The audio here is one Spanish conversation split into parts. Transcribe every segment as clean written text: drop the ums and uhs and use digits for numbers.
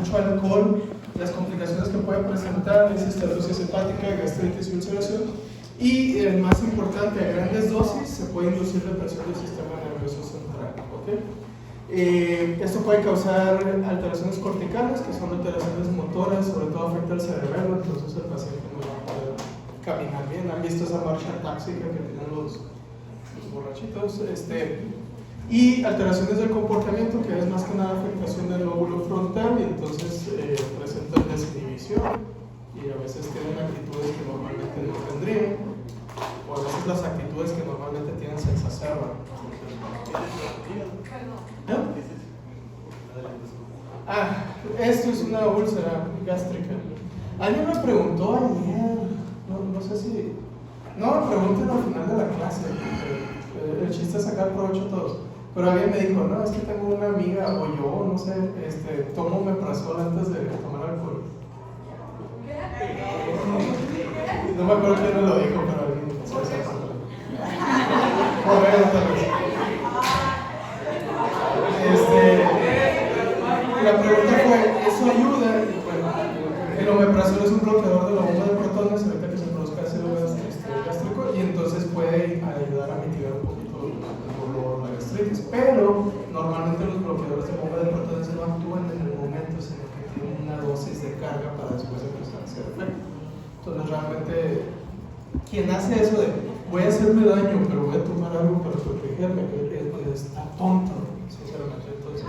mucho alcohol, las complicaciones que puede presentar es estenosis hepática, gastritis y ulceración. Y el más importante, a grandes dosis se puede inducir depresión del sistema nervioso central. ¿Okay? Esto puede causar alteraciones corticales, que son alteraciones motoras, sobre todo afecta al cerebelo, entonces el paciente no va a poder caminar bien. ¿Han visto esa marcha táxica que tienen los borrachitos? Y alteraciones del comportamiento, que es más que nada afectación del lóbulo frontal, y entonces presentan desinhibición y a veces tienen actitudes que normalmente no tendrían, o a veces las actitudes que normalmente tienen se exacerban. Esto es una úlcera gástrica. Alguien me preguntó ayer, no sé si... No, me pregunten al final de la clase, el chiste es sacar provecho a todos. Pero alguien me dijo, no, es que tengo una amiga, o yo, no sé, tomo omeprazol antes de tomar alcohol. No me acuerdo quién me lo dijo, pero alguien se esa parte. Tal vez. La pregunta fue, ¿eso ayuda? Y bueno, el omeprazol es un bloqueador de la bomba de protones, ahorita que se produzca ácido gástrico, y entonces puede ayudar a mitigar un poquito el dolor, la gastritis. Pero normalmente los bloqueadores de bomba de protones no actúan en el momento, sino que tienen una dosis de carga para después empezar a hacer efecto. Entonces realmente, quien hace eso de voy a hacerme daño, pero voy a tomar algo para protegerme, está tonto, sinceramente. Entonces,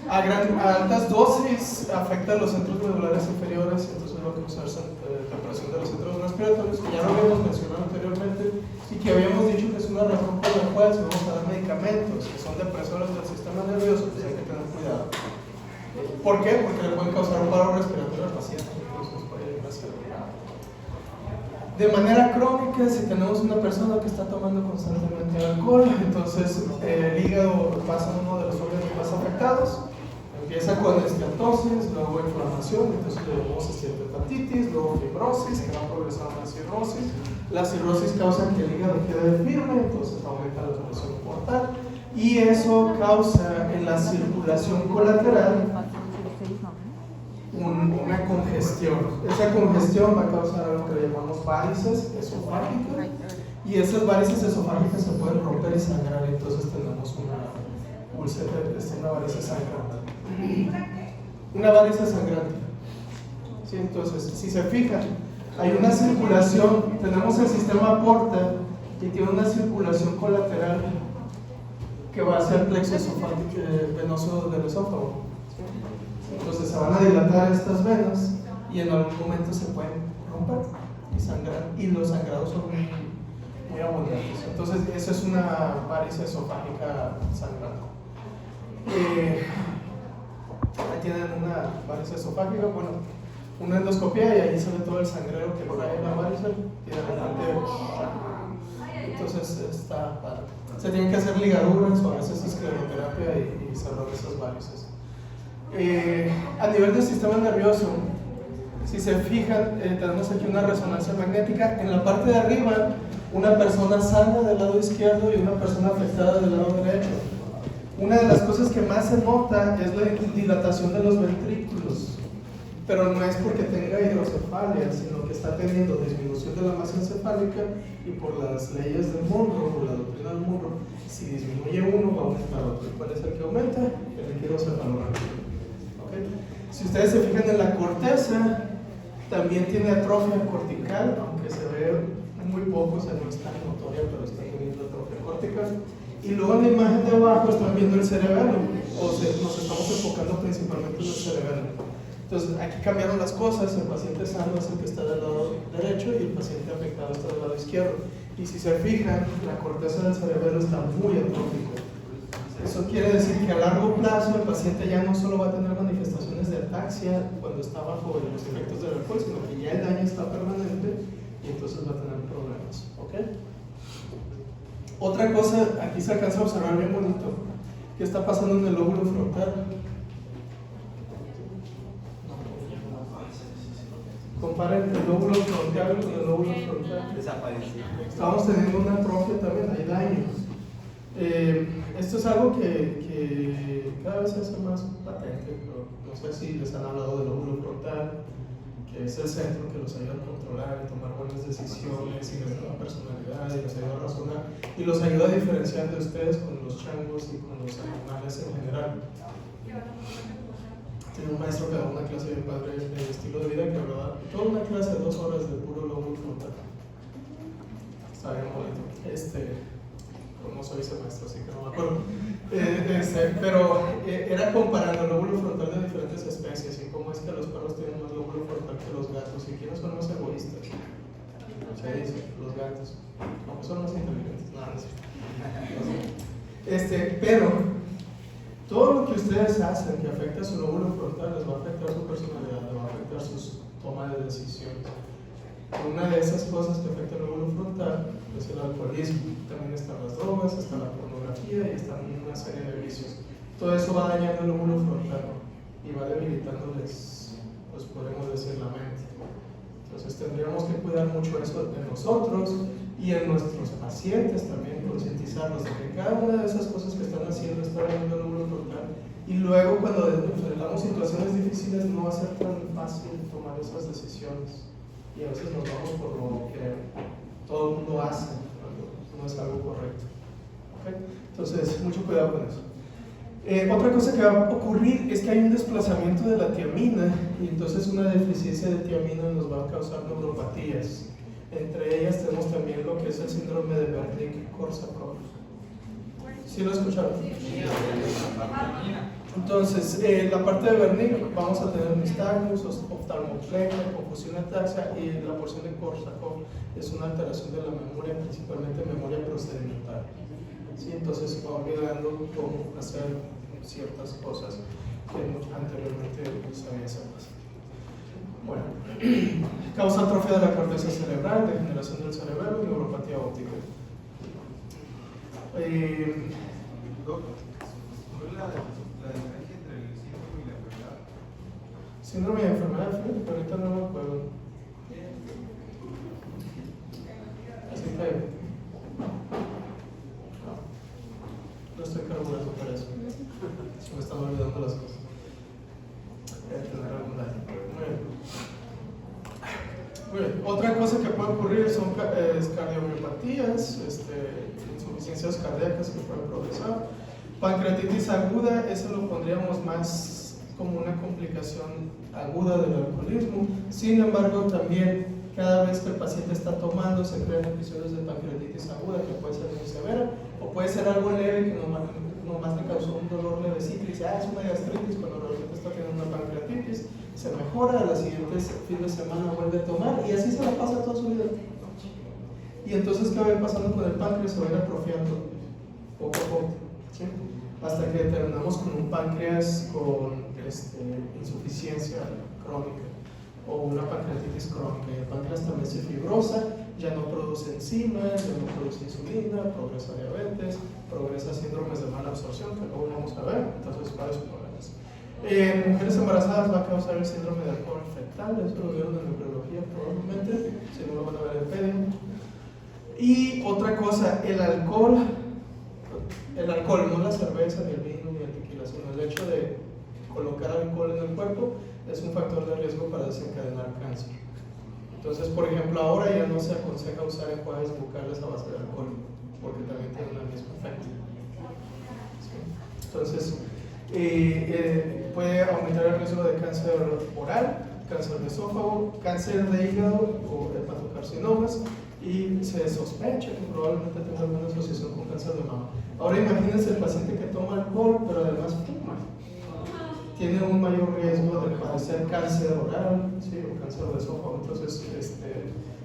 a altas dosis afecta los centros medulares inferiores, entonces va a causar depresión de los centros respiratorios, que ya lo habíamos mencionado anteriormente, y que habíamos dicho que es una razón por la cual si vamos a dar medicamentos que son depresores del sistema nervioso, pues hay que tener cuidado. ¿Por qué? Porque le pueden causar un paro respiratorio al paciente, entonces puede llegar a ser grave. De manera crónica, si tenemos una persona que está tomando constantemente alcohol, entonces el hígado pasa a uno de los órganos más afectados. Empieza con estenosis, luego inflamación, entonces luego hepatitis, luego fibrosis, que va progresando a cirrosis. La cirrosis causa que el hígado quede firme, entonces aumenta la presión portal, y eso causa en la circulación colateral una congestión. Esa congestión va a causar algo que le llamamos varices esofágicas, y esas varices esofágicas se pueden romper y sangrar, y entonces tenemos una úlcera, una varices sangrante. Una varices sangrante. ¿Sí? Entonces, si se fijan, hay una circulación, tenemos el sistema porta y tiene una circulación colateral que va hacia el plexo venoso del esófago. Entonces se van a dilatar estas venas y en algún momento se pueden romper y sangrar, y los sangrados son muy abundantes. Entonces esa es una varices esofágica sangrante. Ahí tienen una varices esofágica, bueno, una endoscopia, y ahí se ve todo el sangrero que trae la varices y de repente, entonces está padre. Se tienen que hacer ligaduras o a veces escleroterapia y cerrar esas varices. A nivel del sistema nervioso, si se fijan, tenemos aquí una resonancia magnética. En la parte de arriba, una persona sana del lado izquierdo y una persona afectada del lado derecho. Una de las cosas que más se nota es la dilatación de los ventrículos, pero no es porque tenga hidrocefalia, sino que está teniendo disminución de la masa encefálica, y por las leyes del Monroe, por la doctrina del Monroe, si disminuye uno va a aumentar otro. ¿Cuál es el que aumenta? El hidrocefalograma. ¿Okay? Si ustedes se fijan en la corteza, también tiene atrofia cortical, aunque se ve muy poco, o sea, no es tan notoria, pero está teniendo atrofia cortical. Y luego en la imagen de abajo están viendo el cerebelo, nos estamos enfocando principalmente en el cerebelo. Entonces aquí cambiaron las cosas, el paciente sano es el que está del lado derecho y el paciente afectado está del lado izquierdo. Y si se fijan, la corteza del cerebelo está muy atrófica. Eso quiere decir que a largo plazo el paciente ya no solo va a tener manifestaciones de ataxia cuando está bajo los efectos del alcohol, sino que ya el daño está permanente y entonces va a tener problemas. ¿Okay? Otra cosa, aquí se alcanza a observar bien bonito, ¿qué está pasando en el lóbulo frontal? Comparen el lóbulo frontal con el lóbulo frontal. Desapareció. Estamos teniendo una atrofia también, hay daño. Esto es algo que cada vez se hace más patente, pero no sé si les han hablado del lóbulo frontal, que es el centro que los ayuda a controlar y tomar buenas decisiones y les da una personalidad y los ayuda a razonar y los ayuda a diferenciar de ustedes con los changos y con los animales en general. Tenía un maestro que daba una clase bien padre de estilo de vida que hablaba toda una clase de 2 horas de puro lóbulo frontal. Está bien bonito. No soy ese maestro, así que no me acuerdo. Pero era comparando el lóbulo frontal de diferentes especies y cómo es que los perros tienen más lóbulo frontal que los gatos y quiénes son más egoístas. Se dice, los gatos. No, pues son más inteligentes, nada más. Pero todo lo que ustedes hacen que afecta a su lóbulo frontal les va a afectar su personalidad, les va a afectar sus tomas de decisiones. Una de esas cosas que afecta el lóbulo frontal es el alcoholismo. También están las drogas, está la pornografía y están una serie de vicios. Todo eso va dañando el lóbulo frontal y va debilitándoles, pues podemos decir, la mente. Entonces tendríamos que cuidar mucho eso de nosotros y en nuestros pacientes también, concientizarlos de que cada una de esas cosas que están haciendo está dañando el lóbulo frontal. Y luego cuando enfrentamos situaciones difíciles no va a ser tan fácil tomar esas decisiones. Y a veces nos vamos por lo que todo el mundo hace, cuando no es algo correcto. ¿Okay? Entonces, mucho cuidado con eso. Otra cosa que va a ocurrir es que hay un desplazamiento de la tiamina y entonces una deficiencia de tiamina nos va a causar neuropatías. Entre ellas tenemos también lo que es el síndrome de Wernicke-Korsakoff. ¿Sí lo escucharon? Entonces, la parte de Wernicke vamos a tener nistagmus, oftalmoplegia, confusión ataxia y la porción de Korsakoff es una alteración de la memoria, principalmente memoria procedimental. ¿Sí? Entonces va olvidando cómo hacer ciertas cosas que anteriormente sabía hacer. Bueno, causa atrofia de la corteza cerebral, degeneración del cerebro y neuropatía óptica. ¿Cuál es la diferencia entre el síndrome y la enfermedad? Síndrome y enfermedad, fíjate, pero ahorita no me acuerdo. Así que no estoy carburando para eso. Se me están olvidando las cosas. Tener algún daño. Muy bien. Otra cosa que puede ocurrir son cardiomiopatías, insuficiencias cardíacas que pueden progresar. Pancreatitis aguda, eso lo pondríamos más como una complicación aguda del alcoholismo. Sin embargo, también cada vez que el paciente está tomando se crean episodios de pancreatitis aguda que puede ser muy severa o puede ser algo leve que nomás le causó un dolor levecito y dice, es una gastritis, cuando realmente está teniendo una pancreatitis, se mejora, a la siguiente fin de semana vuelve a tomar y así se la pasa toda su vida. Y entonces, ¿qué va a ir pasando con el páncreas? Se va a ir atrofiando poco a poco, ¿sí? Hasta que terminamos con un páncreas con insuficiencia crónica o una pancreatitis crónica. El páncreas también se fibrosa, ya no produce enzimas, ya no produce insulina, progresa diabetes, progresa síndromes de mala absorción, que luego vamos a ver, entonces varios problemas. En mujeres embarazadas va a causar el síndrome de alcohol fetal, eso lo vieron en embriología probablemente, si no lo van a ver en pedio. Y otra cosa, el alcohol, no la cerveza, ni el vino, ni el tequila, sino el hecho de colocar alcohol en el cuerpo es un factor de riesgo para desencadenar cáncer. Entonces, por ejemplo, ahora ya no se aconseja usar enjuagues bucales a base de alcohol, porque también tienen el mismo efecto. ¿Sí? Entonces, puede aumentar el riesgo de cáncer oral, cáncer de esófago, cáncer de hígado o hepatocarcinomas, y se sospecha que probablemente tenga alguna asociación con cáncer de mama. Ahora imagínense el paciente que toma alcohol, pero además fuma. Tiene un mayor riesgo de padecer cáncer oral, ¿sí? O cáncer de esófago. Entonces,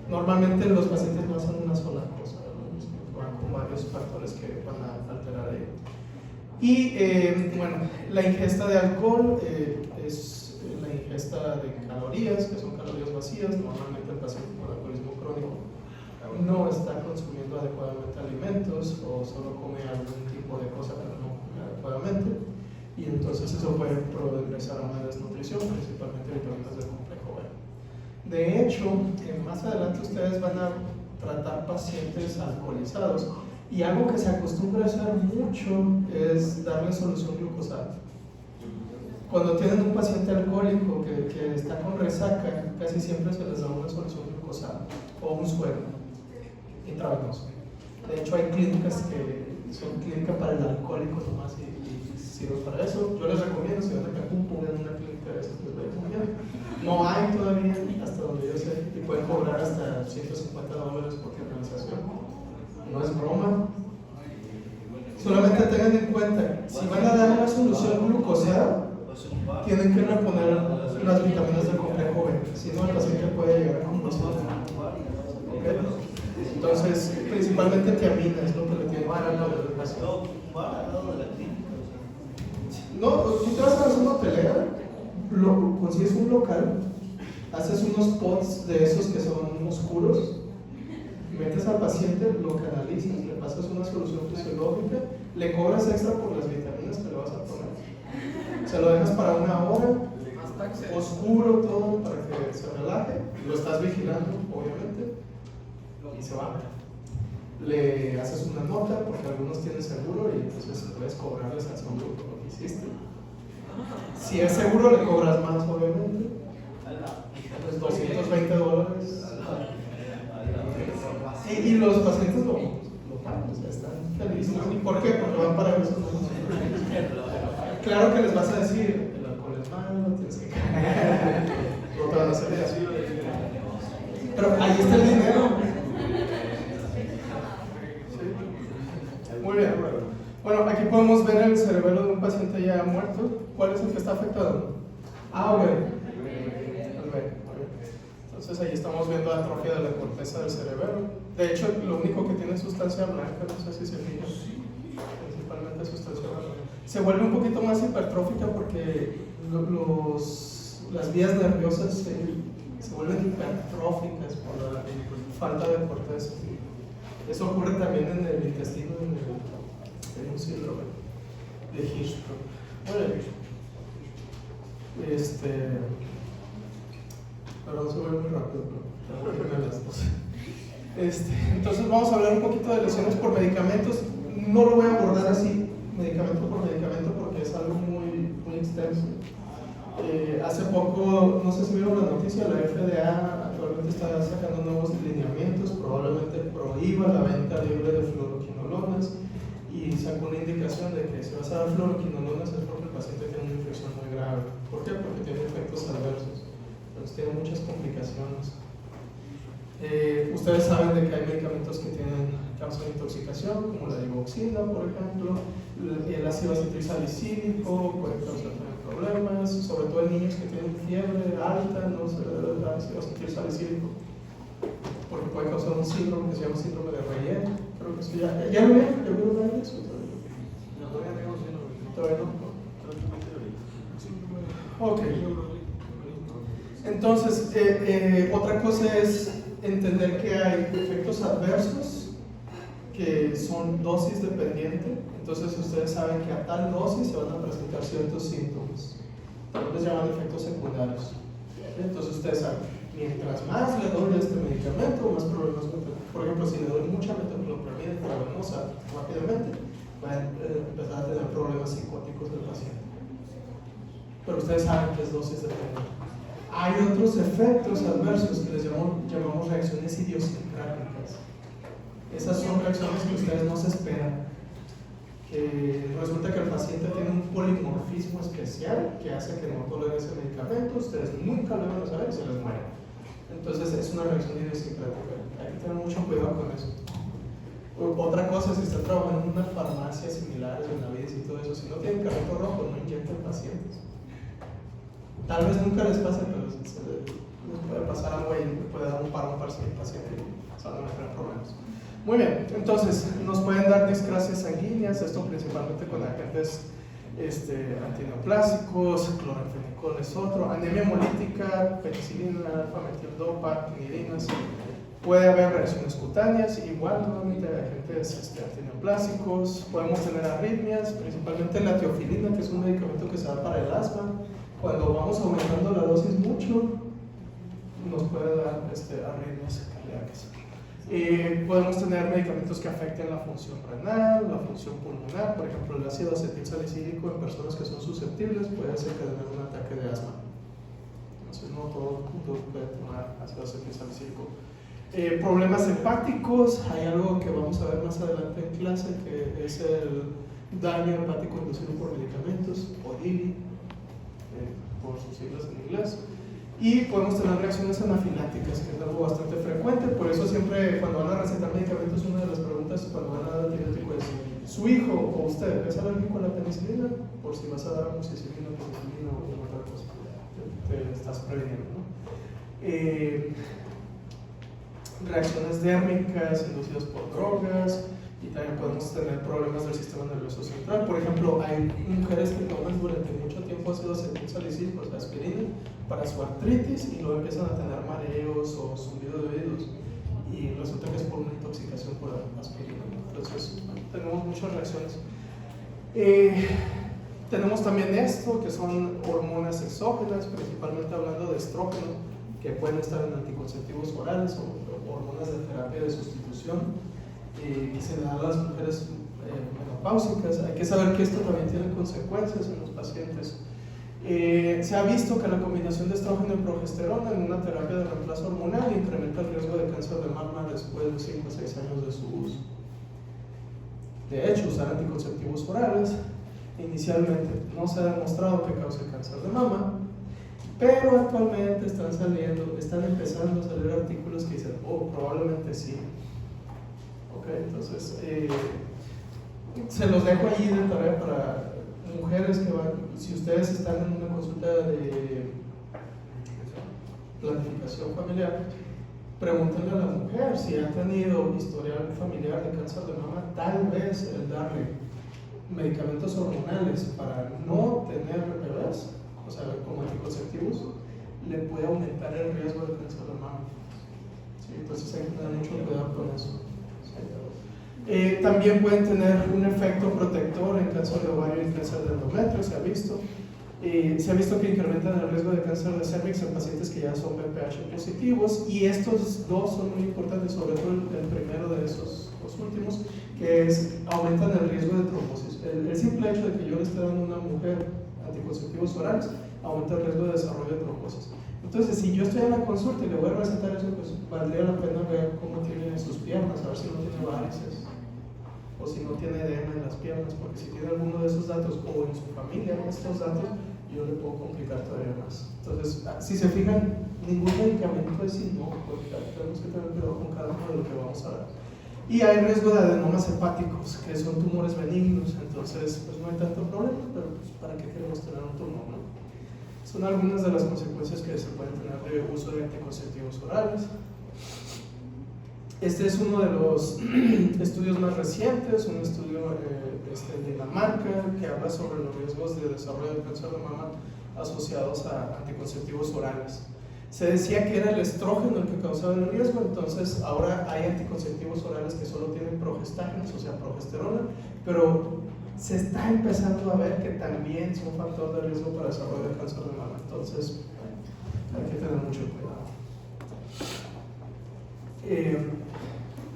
normalmente los pacientes no hacen una sola cosa, van con varios factores que van a alterar ello. Y bueno, la ingesta de alcohol es la ingesta de calorías, que son calorías vacías. Normalmente el paciente con alcoholismo crónico no está consumiendo adecuadamente alimentos o solo come algún tipo de cosa pero no come adecuadamente, y entonces eso puede progresar a una desnutrición, principalmente vitaminas del complejo B. De hecho, más adelante ustedes van a tratar pacientes alcoholizados Y algo que se acostumbra a hacer mucho es darle solución glucosada. Cuando tienen un paciente alcohólico que está con resaca, casi siempre se les da una solución glucosada o un suero intravenoso. De hecho, hay clínicas que son clínicas para el alcohólico nomás y sirven para eso. Yo les recomiendo, si van a Cancún, pongan una clínica de esas, les voy a recomiendo. No hay todavía, hasta donde yo sé, y pueden cobrar hasta $150 por canalización. No es broma. Solamente tengan en cuenta, si van a dar una solución glucosada, tienen que reponer las vitaminas del complejo B, si no el paciente puede llegar a convulsiones. ¿Okay? Entonces, principalmente tiamina es lo que le tiene que dar al paciente. No, tú te vas a hacer una pelea, consigues un local, haces unos pots de esos que son oscuros, metes al paciente, lo canalizas, le pasas una solución fisiológica, le cobras extra por las vitaminas que le vas a poner. Se lo dejas para una hora, oscuro todo, para que se relaje, lo estás vigilando, obviamente, y se va. Le haces una nota, porque algunos tienen seguro, y entonces puedes cobrarles al seguro por lo que hiciste. Si es seguro, le cobras más, obviamente. Pues $220. Y los pacientes lo pagan, o sea, están felices. ¿Y por qué? Porque van para eso. Claro que les vas a decir, el alcohol es malo, tienes que no te van a hacer eso. Pero ahí está el dinero. ¿Sí? Muy bien. Bueno, aquí podemos ver el cerebelo de un paciente ya muerto. ¿Cuál es el que está afectado? Bueno. Entonces ahí estamos viendo la atrofia de la corteza del cerebelo. De hecho, lo único que tiene es sustancia blanca, no sé si se fijan, principalmente sustancia blanca. Se vuelve un poquito más hipertrófica porque las vías nerviosas se vuelven hipertróficas por la falta de corteza. Eso ocurre también en el intestino, en un síndrome de Hirschsprung. Perdón, se ve muy rápido, entonces vamos a hablar un poquito de lesiones por medicamentos. No lo voy a abordar así, medicamento por medicamento, porque es algo muy, muy extenso. Hace poco, no sé si vieron la noticia, la FDA actualmente está sacando nuevos lineamientos, probablemente prohíba la venta libre de fluoroquinolonas y sacó una indicación de que si vas a dar fluoroquinolonas es porque el paciente tiene una infección muy grave. ¿Por qué? Porque tiene efectos adversos. Entonces tiene muchas complicaciones. Ustedes saben de que hay medicamentos que causan intoxicación, como la digoxina, por ejemplo, el ácido acetilsalicílico puede causar problemas, sobre todo en niños que tienen fiebre alta, no se le debe dar ácido acetilsalicílico, porque puede causar un síndrome que se llama síndrome de Rayet. Creo que sí, ¿ya lo vieron? ¿Ya vieron eso? Todavía no. Ok. Entonces, otra cosa es entender que hay efectos adversos que son dosis dependientes. Entonces, ustedes saben que a tal dosis se van a presentar ciertos síntomas. Les llaman efectos secundarios. Entonces, ustedes saben, mientras más le doy este medicamento, más problemas va a tener. Por ejemplo, si le doy mucha metoclopramida intravenosa rápidamente, va a empezar a tener problemas psicóticos del paciente. Pero ustedes saben que es dosis dependiente. Hay otros efectos adversos que les llamamos reacciones idiosincráticas. Esas son reacciones que ustedes no se esperan. Resulta que el paciente tiene un polimorfismo especial que hace que no tolere ese medicamento, ustedes nunca lo van a saber y se les muere. Entonces es una reacción idiosincrática. Hay que tener mucho cuidado con eso. Otra cosa, si están trabajando en una farmacia similar, en Navidad y todo eso, si no tienen carrito rojo, no inyecten pacientes. Tal vez nunca les pase, pero les puede pasar algo y le puede dar un paro al paciente y se van a tener problemas. Muy bien, entonces nos pueden dar discrasias sanguíneas, esto principalmente con agentes antineoplásicos, cloranfenicol es otro, anemia hemolítica, penicilina, alfa-metildopa, quinidinas. Puede haber reacciones cutáneas, igual nuevamente agentes antineoplásicos. Podemos tener arritmias, principalmente la teofilina, que es un medicamento que se da para el asma. Cuando vamos aumentando la dosis mucho, nos puede dar arritmias cardíacas. Podemos tener medicamentos que afecten la función renal, la función pulmonar. Por ejemplo, el ácido acetilsalicílico en personas que son susceptibles puede desencadenar un ataque de asma. Entonces, no todo el mundo puede tomar ácido acetilsalicílico. Problemas hepáticos, hay algo que vamos a ver más adelante en clase, que es el daño hepático inducido por medicamentos, o DILI, por sus siglas en inglés. Y podemos tener reacciones anafilácticas, que es algo bastante frecuente. Por eso siempre cuando van a recetar medicamentos, una de las preguntas cuando van a dar antibiótico es: ¿su hijo o usted es alérgico a la penicilina? Por si vas a dar amoxicilina, penicilina o otra cosa, te estás previniendo, ¿no? Reacciones dérmicas inducidas por drogas, y también podemos tener problemas del sistema nervioso central. Por ejemplo, hay mujeres que toman durante mucho tiempo ácido acetilsalicílico, o sea, aspirina, para su artritis, y luego empiezan a tener mareos o zumbido de oídos, y resulta que es por una intoxicación por aspirina. Entonces, tenemos muchas reacciones. Tenemos también esto, que son hormonas exógenas, principalmente hablando de estrógeno, que pueden estar en anticonceptivos orales o hormonas de terapia de sustitución, que se dan a las mujeres menopáusicas. Hay que saber que esto también tiene consecuencias en los pacientes. Se ha visto que la combinación de estrógeno y progesterona en una terapia de reemplazo hormonal incrementa el riesgo de cáncer de mama después de 5 o 6 años de su uso. De hecho, usar anticonceptivos orales inicialmente no se ha demostrado que cause cáncer de mama, pero actualmente están empezando a salir artículos que dicen: oh, probablemente sí. Ok, entonces se los dejo allí de tarea para mujeres que van. Si ustedes están en una consulta de planificación familiar, pregúntenle a la mujer si ha tenido historial familiar de cáncer de mama. Tal vez el darle medicamentos hormonales para no tener bebés, o sea, como anticonceptivos, le puede aumentar el riesgo de cáncer de mama. ¿Sí? Entonces hay que tener mucho cuidado con eso. ¿Sí? También pueden tener un efecto protector en cáncer de ovario y cáncer de endometrio, se ha visto. Se ha visto que incrementan el riesgo de cáncer de cervix en pacientes que ya son BPH positivos, y estos dos son muy importantes, sobre todo el primero de esos, los últimos, que es aumentan el riesgo de trombosis. El simple hecho de que yo le esté dando a una mujer anticonceptivos orales aumenta el riesgo de desarrollo de trombosis. Entonces, si yo estoy en la consulta y le voy a recetar eso, pues valdría la pena ver cómo tiene sus piernas, a ver si no tiene varices o si no tiene edema en las piernas, porque si tiene alguno de esos datos o en su familia estos datos, yo le puedo complicar todavía más. Entonces, si se fijan, ningún medicamento es inocuo, tenemos que tener cuidado con cada uno de lo que vamos a dar. Y hay riesgo de adenomas hepáticos, que son tumores benignos, entonces pues no hay tanto problema, pero pues, ¿para qué queremos tener un tumor, no? Son algunas de las consecuencias que se pueden tener de uso de anticonceptivos orales. Este es uno de los estudios más recientes, un estudio en Dinamarca, que habla sobre los riesgos de desarrollo de cáncer de mama asociados a anticonceptivos orales. Se decía que era el estrógeno el que causaba el riesgo, entonces ahora hay anticonceptivos orales que solo tienen progestágenos, o sea, progesterona, pero se está empezando a ver que también son factor de riesgo para desarrollo de cáncer de mama, entonces hay que tener mucho cuidado.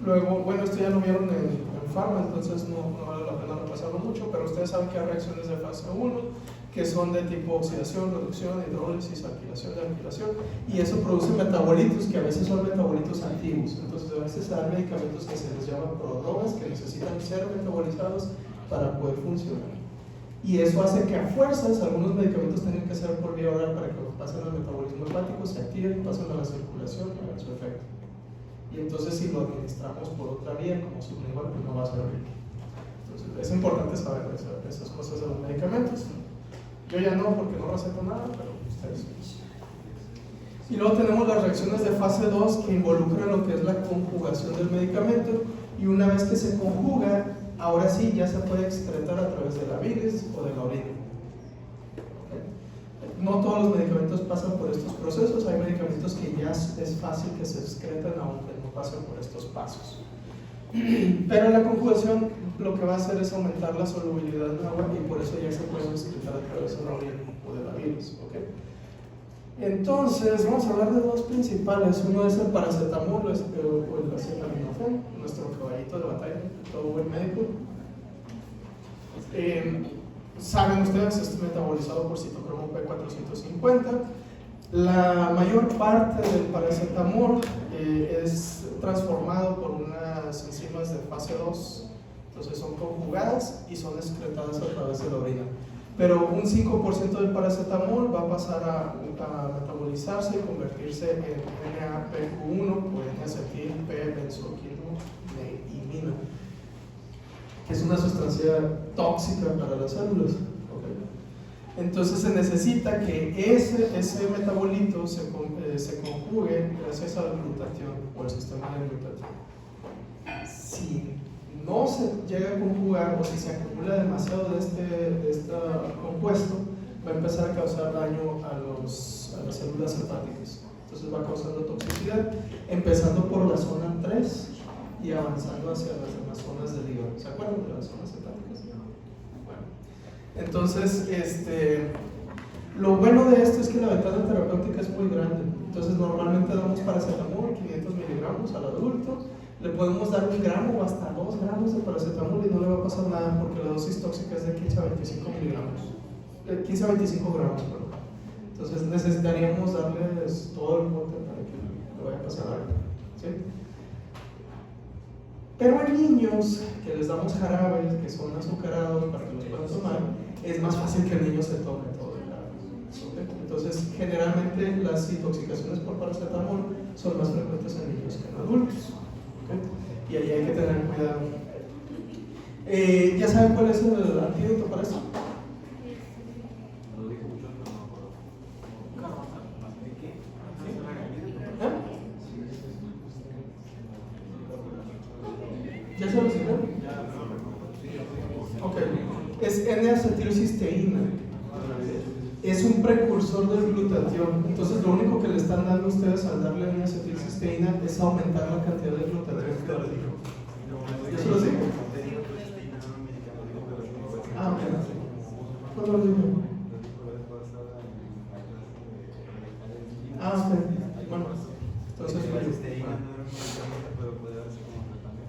Luego, bueno, esto ya lo vieron en Pharma, entonces no vale la pena repasarlo mucho, pero ustedes saben que hay reacciones de fase 1, que son de tipo oxidación, reducción, hidrólisis, alquilación, alquilación, y eso produce metabolitos que a veces son metabolitos antiguos. Entonces a veces se dan medicamentos que se les llaman prodrogas, que necesitan ser metabolizados para poder funcionar. Y eso hace que a fuerzas algunos medicamentos tengan que ser por vía oral para que pasen al metabolismo hepático, se activen, pasen a la circulación y hagan su efecto. Y entonces si lo administramos por otra vía, como sublingual, pues no va a servir. Entonces es importante saber esas cosas de los medicamentos. Yo ya no, porque no receto nada, pero ustedes. Y luego tenemos las reacciones de fase 2 que involucran lo que es la conjugación del medicamento, y una vez que se conjuga, ahora sí ya se puede excretar a través de la bilis o de la orina. No todos los medicamentos pasan por estos procesos, hay medicamentos que ya es fácil que se excretan aunque no pasen por estos pasos. Pero la conjugación lo que va a hacer es aumentar la solubilidad en agua, y por eso ya se puede excretar a través de la orina o de la bilis. ¿Okay? Entonces, vamos a hablar de dos principales. Uno es el paracetamol o el acetaminofén, nuestro caballito de batalla, todo buen médico. Saben ustedes, es metabolizado por citocromo P450. La mayor parte del paracetamol es transformado por unas enzimas de fase 2, entonces son conjugadas y son excretadas a través de la orina. Pero un 5% del paracetamol va a pasar a metabolizarse y convertirse en NAPQ1 o N-acetil P-benzoquinoimina, que es una sustancia tóxica para las células. Entonces se necesita que ese metabolito se conjugue gracias al glutatión o al sistema de glutatión. Si no se llega a conjugar o si se acumula demasiado de este compuesto, va a empezar a causar daño a las células hepáticas. Entonces va causando toxicidad, empezando por la zona 3 y avanzando hacia las demás zonas del hígado. ¿Se acuerdan de las zonas hepáticas? Bueno, entonces, lo bueno de esto es que la ventana terapéutica es muy grande. Entonces normalmente damos paracetamol 500 miligramos al adulto. Le podemos dar 1 gramo o hasta 2 gramos de paracetamol y no le va a pasar nada porque la dosis tóxica es de 15 a 25 miligramos. 15 a 25 gramos, perdón. Entonces necesitaríamos darles todo el bote para que le vaya a pasar algo, ¿sí? Pero en niños que les damos jarabes que son azucarados para que los puedan tomar, es más fácil que el niño se tome todo el jarabe, ¿okay? Entonces generalmente las intoxicaciones por paracetamol son más frecuentes en niños que en adultos. Y ahí hay que tener cuidado. ¿Ya saben cuál es el antídoto para eso? ¿Ya se lo hicieron? Ok, es N-acetilcisteína. Es un precursor del glutatión. Entonces lo único que le están dando ustedes al darle N-acetilcisteína es aumentar la cantidad de glutatión que le digo. ¿Yo se los digo? Ah, ok. ¿Cuándo lo digo? Ah, ok. Bueno, entonces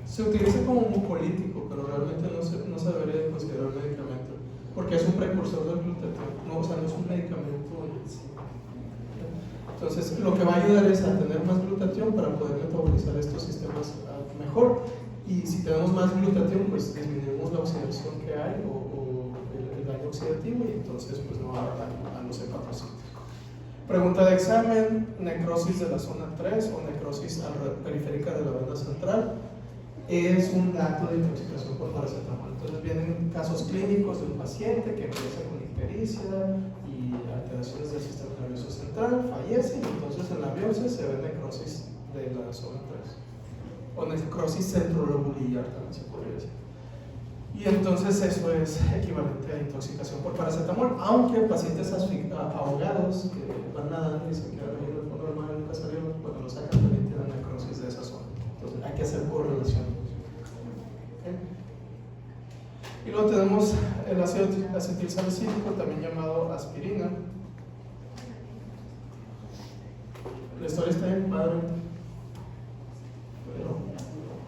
se utiliza como mucolítico, pero realmente no se debería de considerar medicamento, porque es un precursor del glutatión, no, o sea, no es un medicamento en sí. Entonces, lo que va a ayudar es a tener más glutatión para poder metabolizar estos sistemas mejor, y si tenemos más glutatión, pues disminuimos la oxidación que hay o el daño oxidativo, y entonces pues no va a dar daño a los hepatocitos. Pregunta de examen: necrosis de la zona 3 o necrosis periférica de la vena central. Es un acto de intoxicación por paracetamol. Entonces vienen casos clínicos de un paciente que empieza con ictericia y alteraciones del sistema nervioso central, fallece, y entonces en la biopsia se ve necrosis de la zona 3 o necrosis centrolobulillar también se podría decir. Y entonces eso es equivalente a intoxicación por paracetamol, aunque pacientes ahogados que van nadando y se quedan ahí en el fondo del mar y nunca salieron, cuando lo sacan también tienen necrosis de esa zona. Entonces hay que hacer correlación. Y luego tenemos el ácido acetilsalicílico, también llamado aspirina. La historia está bien padre, pero no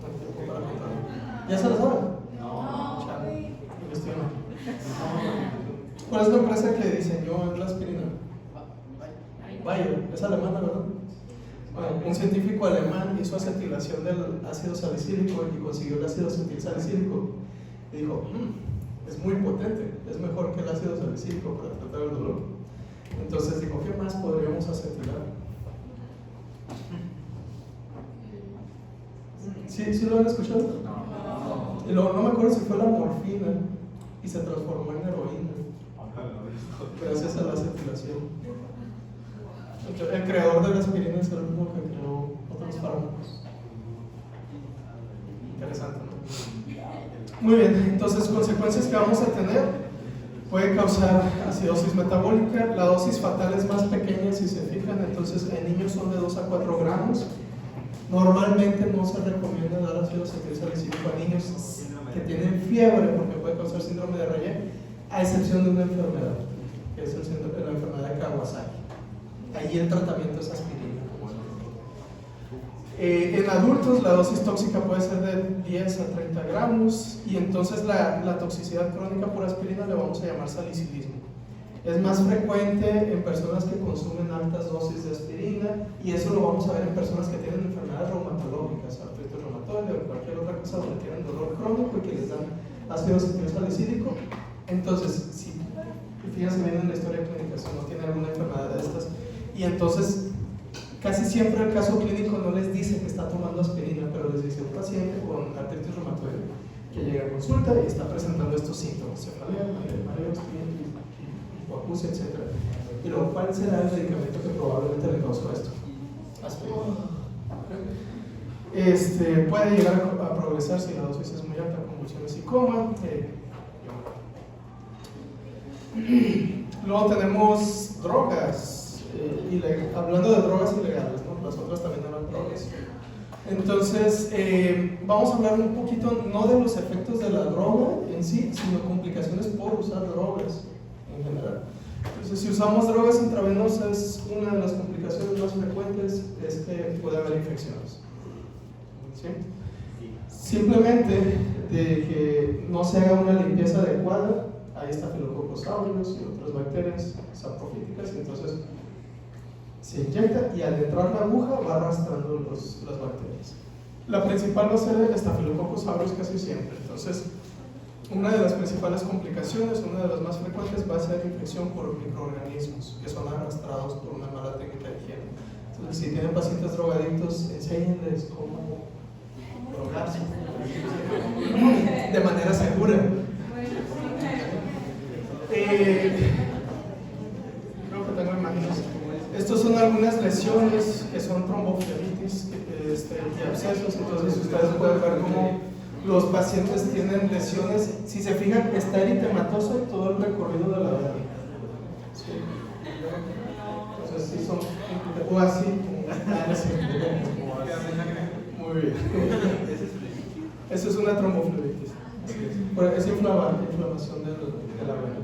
hay tiempo para contarlo. ¿Ya se lo saben? No. Chale, investigan. ¿Cuál es la empresa que diseñó la aspirina? Bayer, es alemana, ¿verdad? Bueno, un científico alemán hizo acetilación del ácido salicílico y consiguió el ácido acetilsalicílico. Y dijo, es muy potente, es mejor que el ácido salicílico para tratar el dolor. Entonces dijo, ¿qué más podríamos acetilar? ¿Sí lo han escuchado? No. Y luego, no me acuerdo si fue la morfina y se transformó en heroína gracias a la acetilación. El creador de la aspirina es el mismo que creó otros fármacos. Interesante, ¿no? Muy bien, entonces consecuencias que vamos a tener: puede causar acidosis metabólica. La dosis fatal es más pequeña si se fijan, entonces en niños son de 2 a 4 gramos. Normalmente no se recomienda dar ácido acetilsalicílico a niños que tienen fiebre porque puede causar síndrome de Rayet, a excepción de una enfermedad, que es la enfermedad de Kawasaki. Ahí el tratamiento es aspirina. En adultos la dosis tóxica puede ser de 10 a 30 gramos y entonces la toxicidad crónica por aspirina le vamos a llamar salicilismo. Es más frecuente en personas que consumen altas dosis de aspirina y eso lo vamos a ver en personas que tienen enfermedades reumatológicas, artritis reumatoide o cualquier otra cosa donde tienen dolor crónico y que les dan ácido salicílico. Entonces, si fíjense bien en la historia clínica, si no tiene alguna enfermedad de estas, y entonces casi siempre el caso clínico no les dice que está tomando aspirina, pero les dice un paciente con artritis reumatoide que llega a consulta y está presentando estos síntomas, cefalea, mareos, hipoacusia, etc. Y luego, ¿cuál será el medicamento que probablemente le causó esto? Aspirina. Puede llegar a progresar si la dosis es muy alta, convulsiones y coma. Luego tenemos drogas. Hablando de drogas ilegales, ¿no? Las otras también eran drogas. Entonces, vamos a hablar un poquito no de los efectos de la droga en sí, sino complicaciones por usar drogas en general. Entonces, si usamos drogas intravenosas, una de las complicaciones más frecuentes es que puede haber infecciones. ¿Sí? Simplemente de que no se haga una limpieza adecuada, hay estafilococos aureus y otras bacterias saprofíticas, y entonces se inyecta y al entrar la aguja va arrastrando las bacterias. La principal va a ser el estafilococos aureus casi siempre. Entonces, una de las principales complicaciones, una de las más frecuentes, va a ser infección por microorganismos que son arrastrados por una mala técnica de higiene. Entonces, si tienen pacientes drogadictos, enséñenles cómo drogarse de manera segura. Creo que tengo imágenes. Estos son algunas lesiones que son tromboflebitis y abscesos. Entonces ustedes pueden ver cómo los pacientes tienen lesiones. Si se fijan, está eritematoso en todo el recorrido de la vena. ¿Sí? Entonces sí son, o así. Muy bien. Eso es una tromboflebitis. Es inflamación de la vena.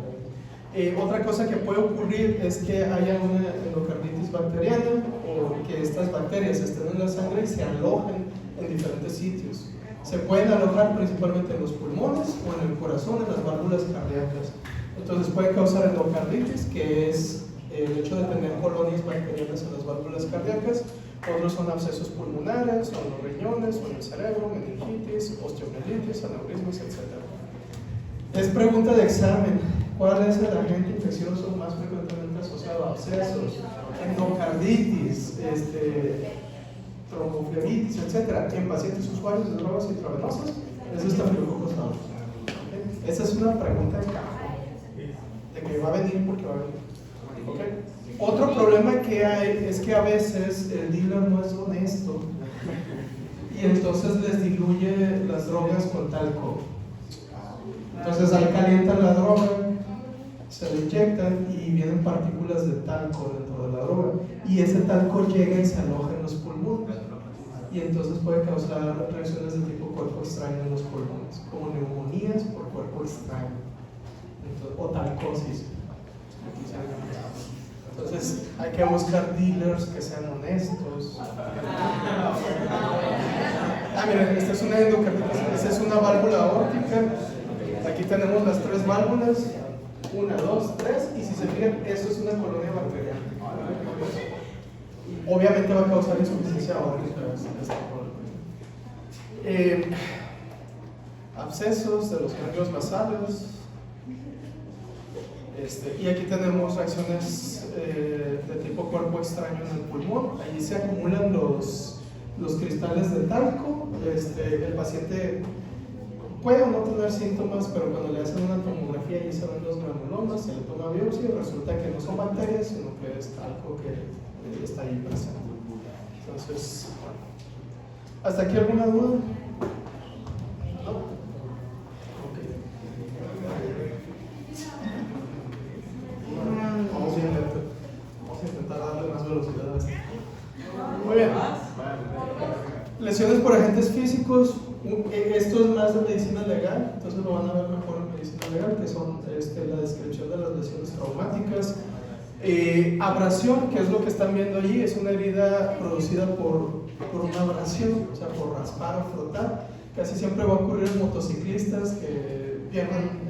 Otra cosa que puede ocurrir es que haya una endocarditis bacteriana o que estas bacterias estén en la sangre y se alojen en diferentes sitios. Se pueden alojar principalmente en los pulmones o en el corazón, en las válvulas cardíacas. Entonces puede causar endocarditis, que es el hecho de tener colonias bacterianas en las válvulas cardíacas. Otros son abscesos pulmonares, o en los riñones, o en el cerebro, meningitis, osteomielitis, aneurismas, etc. Es pregunta de examen. ¿Cuál es el agente infeccioso más frecuentemente asociado a abscesos, endocarditis, tromboflebitis, etc.? En pacientes usuarios de drogas intravenosas, es estafilococos aureus. ¿Okay? Esa es una pregunta de cajón, de que va a venir porque va a venir. ¿Okay? Otro problema que hay es que a veces el dealer no es honesto y entonces les diluye las drogas con talco. Entonces ahí calientan la droga, se le inyectan y vienen partículas de talco dentro de la droga y ese talco llega y se aloja en los pulmones y entonces puede causar reacciones de tipo cuerpo extraño en los pulmones, como neumonías por cuerpo extraño. Entonces, o talcosis. Entonces hay que buscar dealers que sean honestos. Miren, esta es una endocarditis, esta es una válvula aórtica. Aquí tenemos las tres válvulas, 1, 2, 3, y si se fijan, esto es una colonia bacteriana. Obviamente va a causar insuficiencia aórtica. Abscesos de los ganglios basales. Y aquí tenemos reacciones de tipo cuerpo extraño en el pulmón. Allí se acumulan los cristales de talco. El paciente puede o no tener síntomas, pero cuando le hacen una tomografía y se ven los granulomas, se le toma biopsia y resulta que no son bacterias, sino que es talco que está ahí presente. Entonces, ¿hasta aquí alguna duda? ¿No? Ok. Vamos a intentar darle más velocidad a esto. Muy bien. Lesiones por agentes físicos. Esto es más de medicina legal, entonces lo van a ver mejor en medicina legal, que son la descripción de las lesiones traumáticas. Abrasión, que es lo que están viendo allí, es una herida producida por una abrasión, o sea, por raspar o frotar. Casi siempre va a ocurrir en motociclistas que pierden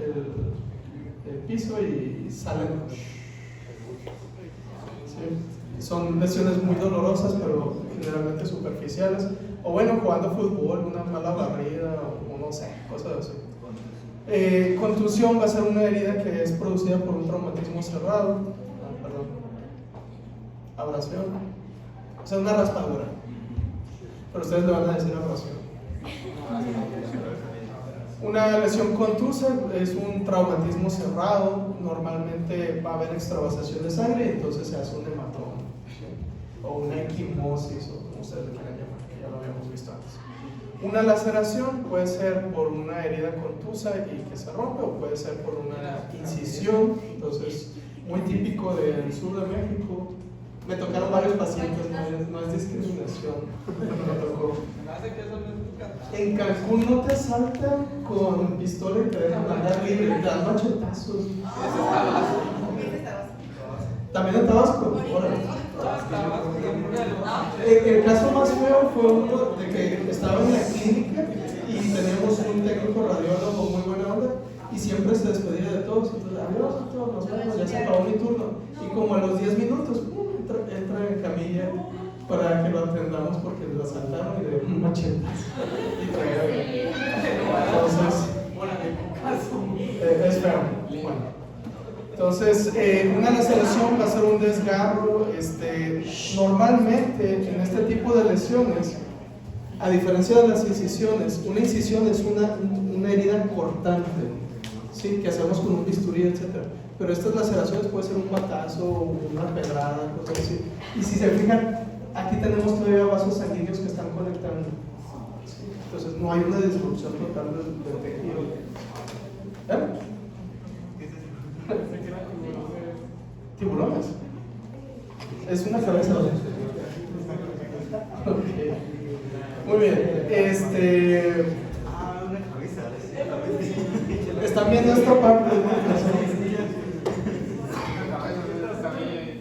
el piso y salen. Sí. Son lesiones muy dolorosas, pero generalmente superficiales. O bueno, jugando fútbol, una mala barrida o no sé, cosas así. Contusión va a ser una herida que es producida por un traumatismo cerrado. Perdón. Abrasión. O sea, una raspadura. Pero ustedes le van a decir abrasión. Una lesión contusa es un traumatismo cerrado. Normalmente va a haber extravasación de sangre y entonces se hace un hematoma, ¿sí? O una equimosis, o como ustedes le quieran llamar, que ya lo habíamos visto antes. Una laceración puede ser por una herida contusa y que se rompe, o puede ser por una incisión. Entonces, muy típico del sur de México. Me tocaron varios pacientes, no es discriminación. Me tocó. En Cancún no te asaltan con pistola y te dejan andar libre, te dan machetazos. ¿También en Tabasco? El caso más feo fue uno de que estaba en la clínica y teníamos un técnico radiólogo muy buena onda y siempre se despedía de todos. Entonces, adiós a todos, nos vemos, ya se acabó mi turno. Y como a los 10 minutos, entra en camilla para que lo atendamos porque lo asaltaron y le dieron un machetazo. Entonces, es feo. Bueno. Entonces, una laceración va a ser un desgarro. Normalmente, en este tipo de lesiones, a diferencia de las incisiones, una incisión es una herida cortante, ¿sí? Que hacemos con un bisturí, etc. Pero estas laceraciones puede ser un batazo, una pedrada, cosas así. Y si se fijan, aquí tenemos todavía vasos sanguíneos que están conectando. ¿Sí? Entonces, no hay una disrupción total del tejido. ¿Tiburones? Es una cabeza. Okay. Muy bien. ¿Están viendo esta parte?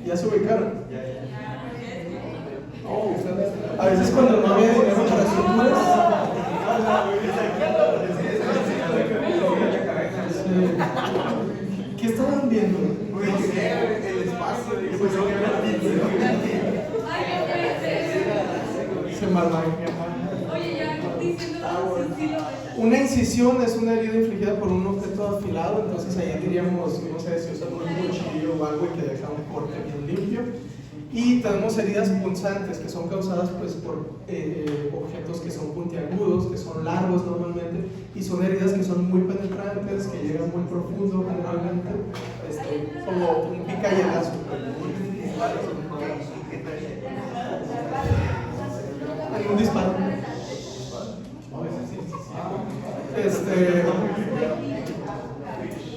¿Ya se ubicaron? Oh, a veces cuando no había dinero para suturas. ¿Qué estaban viendo? El espacio. Se malmaneja. Una incisión es una herida infligida por un objeto afilado, entonces ahí diríamos, no sé, si usamos un cuchillo o algo y que deja un corte bien limpio. Y tenemos heridas punzantes que son causadas pues, por objetos que son puntiagudos, que son largos normalmente, y son heridas que son muy penetrantes, que llegan muy profundo generalmente, como un picayelazo. En un disparo.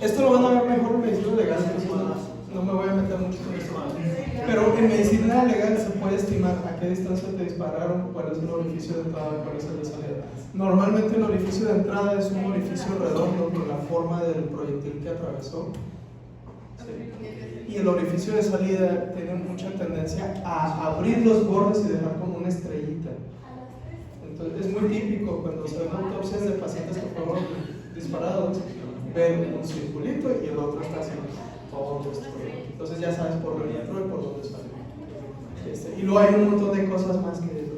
Esto lo van a ver mejor en medicina legal, no me voy a meter mucho en esto. Pero en medicina legal se puede estimar a qué distancia te dispararon, cuál es el orificio de entrada, cuál es el de salida. Normalmente el orificio de entrada es un orificio redondo con la forma del proyectil que atravesó. Sí. Y el orificio de salida tiene mucha tendencia a abrir los bordes y dejar como una estrellita. Entonces es muy típico cuando se ven autopsias de pacientes que fueron disparados, ven un circulito y el otro está haciendo todo esto. Entonces ya sabes por dónde entró y por dónde salió. Y luego hay un montón de cosas más que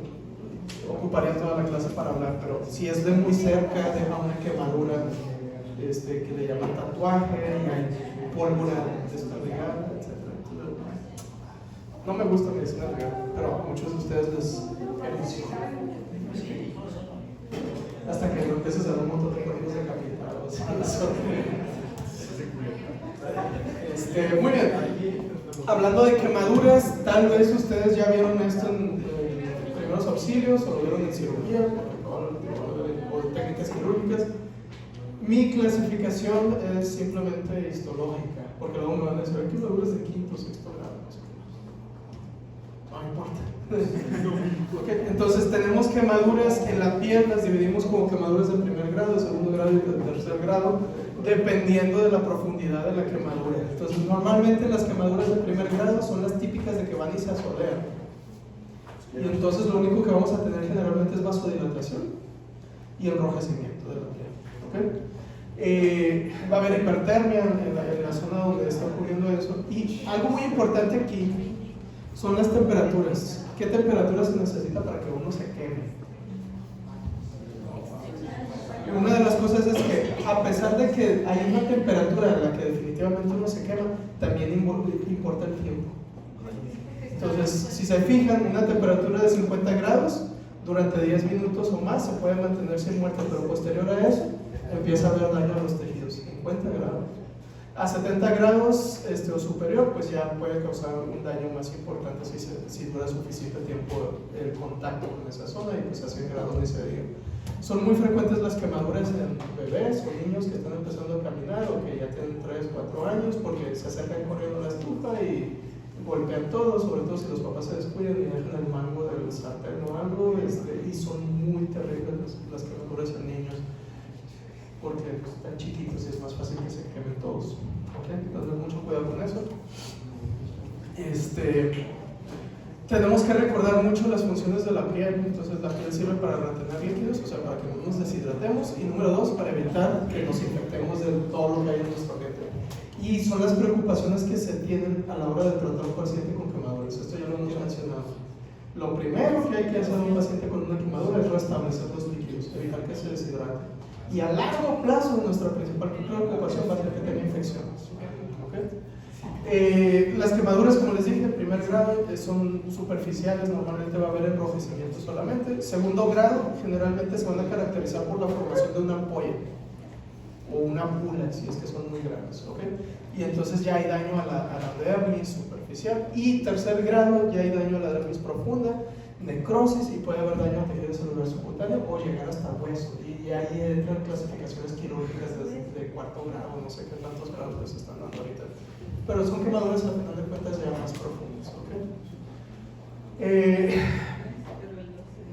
ocuparía toda la clase para hablar, pero si es de muy cerca, deja una quemadura que le llaman tatuaje, y hay pólvora desperdigada, etc. No me gusta medicina legal, pero a muchos de ustedes les emociona. Hasta que no empieces a ver un montón de cuerpos decapitados. Muy bien. Hablando de quemaduras, tal vez ustedes ya vieron esto en primeros auxilios o lo vieron en cirugía o técnicas quirúrgicas. Mi clasificación es simplemente histológica, porque luego me van a decir, ¿qué quemaduras de quinto o sexto grado? No importa. Okay, entonces tenemos quemaduras en la piel, las dividimos como quemaduras de primer grado, de segundo grado y de tercer grado. dependiendo de la profundidad de la quemadura. Entonces, normalmente las quemaduras de primer grado son las típicas de que van y se asolean. Y entonces lo único que vamos a tener generalmente es vasodilatación y enrojecimiento de la piel. ¿Okay? Va a haber hipertermia en la zona donde está ocurriendo eso. Y algo muy importante aquí son las temperaturas. ¿Qué temperatura se necesita para que uno se queme? Una de las cosas es que, a pesar de que hay una temperatura en la que definitivamente uno se quema, también importa el tiempo. Entonces, si se fijan, una temperatura de 50 grados durante 10 minutos o más se puede mantener sin muerte, pero posterior a eso empieza a haber daño a los tejidos. 50 grados. A 70 grados o superior, pues ya puede causar un daño más importante si dura suficiente tiempo el contacto con esa zona, y pues a 100 grados ni se diga. Son muy frecuentes las quemaduras en bebés o niños que están empezando a caminar o que ya tienen 3, 4 años, porque se acercan corriendo a la estufa y golpean todo, sobre todo si los papás se descuidan y dejan el mango del sartén o algo, y son muy terribles las quemaduras en niños, porque pues, están chiquitos y es más fácil que se quemen todos. ¿Okay? Entonces, mucho cuidado con eso. Tenemos que recordar mucho las funciones de la piel. Entonces, la piel sirve para retener líquidos, o sea, para que no nos deshidratemos, y número 2, para evitar que nos infectemos de todo lo que hay en nuestro ambiente. Y son las preocupaciones que se tienen a la hora de tratar a un paciente con quemaduras. Esto ya lo hemos mencionado. Lo primero que hay que hacer a un paciente con una quemadura es restablecer los líquidos, evitar que se deshidrate. Y a largo plazo, nuestra principal preocupación va a ser que tenga infecciones. ¿Okay? Las quemaduras, como les dije, en primer grado son superficiales, normalmente va a haber enrojecimiento solamente. Segundo grado, generalmente se van a caracterizar por la formación de una ampolla o una bula, si es que son muy grandes. ¿Okay? Y entonces ya hay daño a la dermis superficial. Y tercer grado, ya hay daño a la dermis profunda, necrosis, y puede haber daño a tejido celular subcutáneo o llegar hasta hueso. Y ahí entran clasificaciones quirúrgicas de cuarto grado, no sé qué tantos grados les están dando ahorita. Pero son quemaduras al final de cuentas ya más profundas. ¿Okay?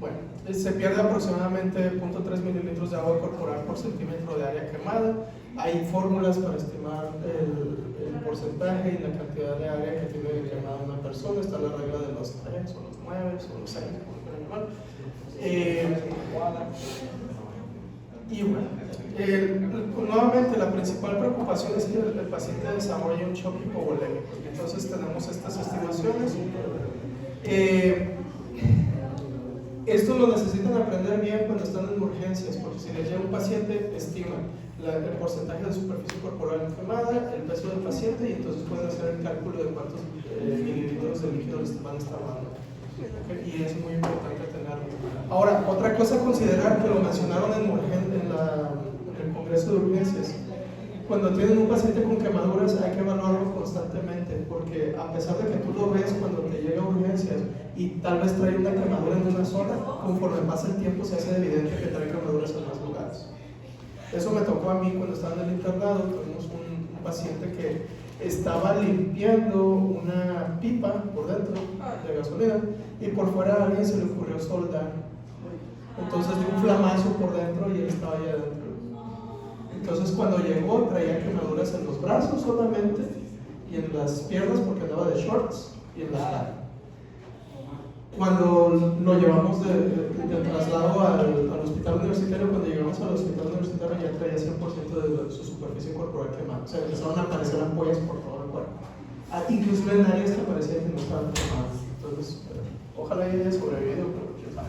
Bueno, se pierde aproximadamente 0.3 mililitros de agua corporal por centímetro de área quemada. Hay fórmulas para estimar el porcentaje y la cantidad de área que tiene quemada una persona. Está la regla de los 3 o los 9 o los 6, como quieran llamar. Y bueno, nuevamente la principal preocupación es que el paciente desarrolle un shock hipovolémico. Entonces tenemos estas estimaciones. Esto lo necesitan aprender bien cuando están en urgencias, porque si les llega un paciente, estiman el porcentaje de superficie corporal quemada, el peso del paciente, y entonces pueden hacer el cálculo de cuántos mililitros de líquido les van a estar dando. Y es muy importante tenerlo. Ahora, otra cosa a considerar, que lo mencionaron en el Congreso de Urgencias: cuando tienen un paciente con quemaduras hay que evaluarlo constantemente, porque a pesar de que tú lo ves cuando te llega a urgencias y tal vez trae una quemadura en una zona, conforme pasa el tiempo se hace evidente que trae quemaduras en más lugares. Eso me tocó a mí cuando estaba en el internado. Tuvimos un paciente que estaba limpiando una pipa por dentro de gasolina y por fuera a alguien se le ocurrió soldar. Entonces dio un flamazo por dentro y él estaba allá adentro. Entonces cuando llegó traía quemaduras en los brazos solamente y en las piernas porque andaba de shorts y en la cara. Cuando lo llevamos de traslado al hospital universitario, cuando llegamos al hospital universitario ya traía 100% de su superficie corporal quemada. O sea, empezaron a aparecer ampollas por todo el cuerpo. Incluso en áreas que parecía que no estaban quemadas. Entonces, ojalá haya sobrevivido, pero quién sabe.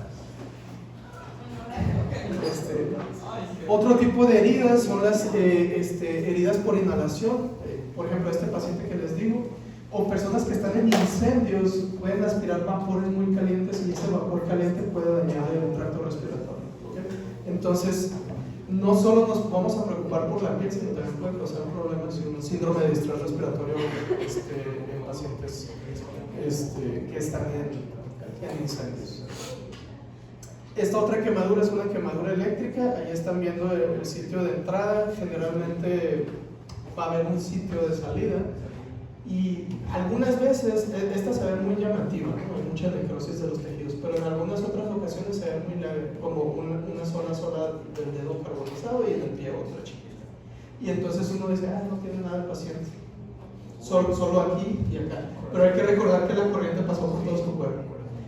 Otro tipo de heridas son las heridas por inhalación. Por ejemplo, este paciente que les digo, o personas que están en incendios pueden aspirar vapores muy calientes y ese vapor caliente puede dañar el tracto respiratorio. ¿Okay? Entonces, no solo nos vamos a preocupar por la piel, sino también puede causar problemas y un síndrome de distrés respiratorio en pacientes que están en incendios. Esta otra quemadura es una quemadura eléctrica. Ahí están viendo el sitio de entrada. Generalmente va a haber un sitio de salida. Y algunas veces esta se ve muy llamativa, ¿no? Hay mucha necrosis de los tejidos, pero en algunas otras ocasiones se ve muy leve, como una zona sola del dedo carbonizado y en el pie otra chiquita. y entonces uno dice, no tiene nada el paciente, solo aquí y acá. Pero hay que recordar que la corriente pasó por todo su cuerpo.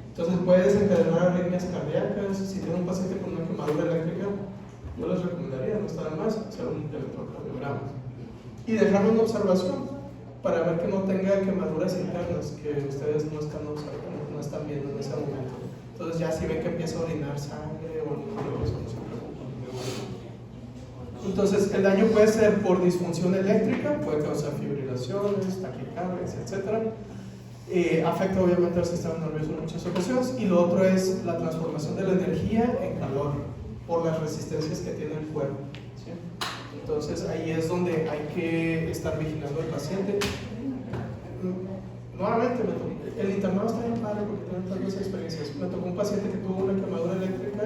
Entonces puede desencadenar arritmias cardíacas. Si tiene un paciente con una quemadura eléctrica, yo les recomendaría, no está de más, hacer un electrocardiograma y dejarlo en observación para ver que no tenga quemaduras internas que ustedes no están observando, no están viendo en ese momento. Entonces ya si ven que empieza a orinar sangre o algo, eso no se preocupen. Entonces el daño puede ser por disfunción eléctrica, puede causar fibrilaciones, taquicardias, etc. Afecta obviamente al sistema nervioso en muchas ocasiones. Y lo otro es la transformación de la energía en calor por las resistencias que tiene el cuerpo, ¿sí? Entonces ahí es donde hay que estar vigilando al paciente. Nuevamente, el internado está bien padre porque tienen tantas experiencias. Me tocó un paciente que tuvo una quemadura eléctrica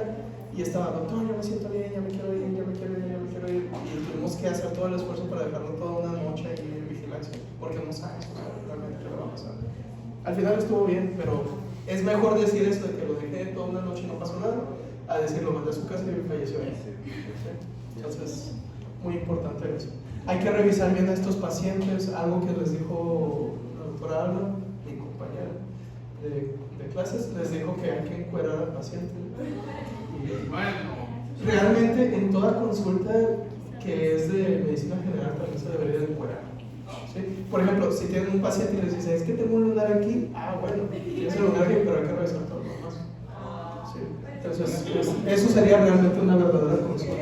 y estaba, doctor, yo me siento bien, ya me quiero ir, ya me quiero ir, ya me quiero ir. Y tuvimos que hacer todo el esfuerzo para dejarlo toda una noche ahí en vigilancia, porque no sabes realmente qué le va a pasar. Al final estuvo bien, pero es mejor decir eso de que lo dejé toda una noche y no pasó nada, a decir lo mandé a su casa y falleció ahí. Entonces, muy importante eso. Hay que revisar bien a estos pacientes, algo que les dijo la doctora Alba, mi compañera de clases, les dijo que hay que encuerar al paciente. Y realmente en toda consulta que es de medicina general también se debería de encuerar. ¿Sí? Por ejemplo, si tienen un paciente y les dice, es que tengo un lunar aquí, bueno, tienes el lunar aquí, pero hay que revisar todo lo demás. ¿Sí? Entonces, eso sería realmente una verdadera consulta.